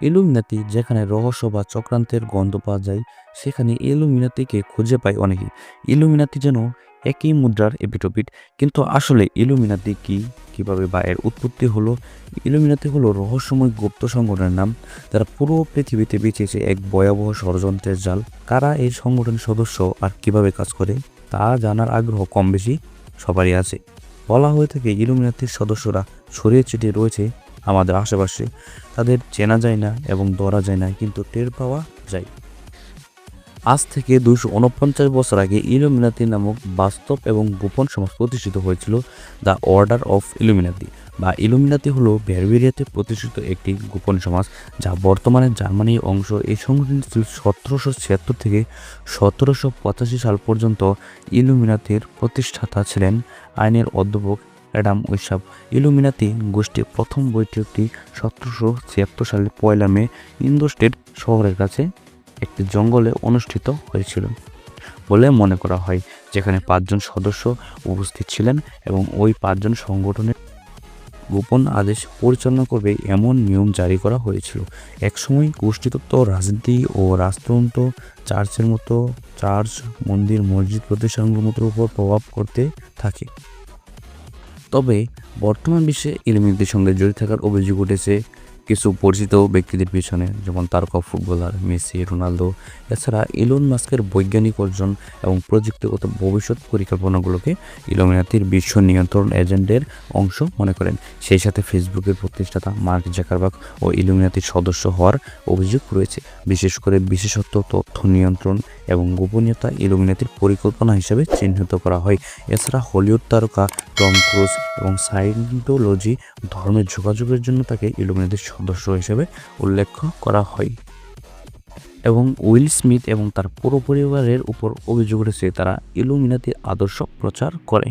Illuminati যেখানে রহস্য বা চক্রান্তের গন্ধ পাওয়া যায়, সেখানে ইলুমিনাতিকে খুঁজে পায় অনেকেই। ইলুমিনাতি যেন একই মুদ্রার এপিঠ-ওপিঠ। কিন্তু আসলে ইলুমিনাতি কি, কিভাবে বা এর উৎপত্তি হলো? ইলুমিনাতি হলো রহস্যময় গুপ্ত সংগঠনের নাম, যারা পুরো পৃথিবীতে বিছিয়েছে এক ভয়াবহ ষড়যন্ত্রের জাল। কারা এই সংগঠনের সদস্য আর কিভাবে কাজ করে, তা জানার আগ্রহ কম বেশি সবারই আছে। বলা হয়ে থাকে ইলুমিনাতির সদস্যরা ছড়িয়ে ছিটিয়ে রয়েছে আমাদের আশেপাশে। তাদের চেনা যায় না এবং ধরা যায় না, কিন্তু টের পাওয়া যায়। আজ থেকে 249 বছর আগে ইলুমিনাতি নামক বাস্তব এবং গোপন সমাজ প্রতিষ্ঠিত হয়েছিল। দ্য অর্ডার অফ ইলুমিনাতি বা ইলুমিনাতি হলো বারবেরিয়াতে প্রতিষ্ঠিত একটি গোপন সমাজ, যা বর্তমানে জার্মানির অংশ। এই সংগঠনটি ছিল 1776 থেকে 1785 সাল পর্যন্ত। ইলুমিনাতির প্রতিষ্ঠাতা ছিলেন আইনের অধ্যাপক অ্যাডাম ওয়েশাপ। ইলুমিনাতি গোষ্ঠীর প্রথম বৈঠকটি 1776 সালের 1 মে ইন্দোস্টেড শহরের কাছে একটি জঙ্গলে অনুষ্ঠিত হয়েছিল বলে মনে করা হয়, যেখানে 5 জন সদস্য উপস্থিত ছিলেন এবং ওই 5 জন সংগঠনের গোপন আদেশ পরিচালনা করবে এমন নিয়ম জারি করা হয়েছিল। একসময় গোষ্ঠীতত্ত্ব, রাজনীতি ও রাজতন্ত্র চার্চ, মন্দির, মসজিদ প্রতিষ্ঠানগুলোর উপর প্রভাব করতে থাকে। তবে বর্তমান বিশ্বে ইলুমিনাতির সঙ্গে জড়িত থাকার অভিযোগ উঠেছে কিছু পরিচিত ব্যক্তিদের পিছনে, যেমন তারকা ফুটবলার মেসি, রোনালদো। এছাড়া ইলন মাস্কের বৈজ্ঞানিক অর্জন এবং প্রযুক্তিগত ভবিষ্যৎ পরিকল্পনাগুলোকে ইলুমিনাতির বিশ্ব নিয়ন্ত্রণ এজেন্ডের অংশ মনে করেন। সেই সাথে ফেসবুকের প্রতিষ্ঠাতা মার্ক জাকারবার্গ ও ইলুমিনাতির সদস্য হওয়ার অভিযোগ রয়েছে। বিশেষ করে বিশেষত্ব, তথ্য নিয়ন্ত্রণ এবং গোপনীয়তা ইলুমিনাতির পরিকল্পনা হিসেবে চিহ্নিত করা হয়। এছাড়া হলিউড তারকা টম ক্রুজ এবং সাইন্টোলজি ধর্মের যোগাযোগের জন্য তাকে ইলুমিনাতির সদস্য হিসেবে উল্লেখ করা হয়। এবং উইল স্মিথ এবং তার পুরো পরিবারের উপর অভিযোগ উঠেছে তারা ইলুমিনাতির আদর্শ প্রচার করে।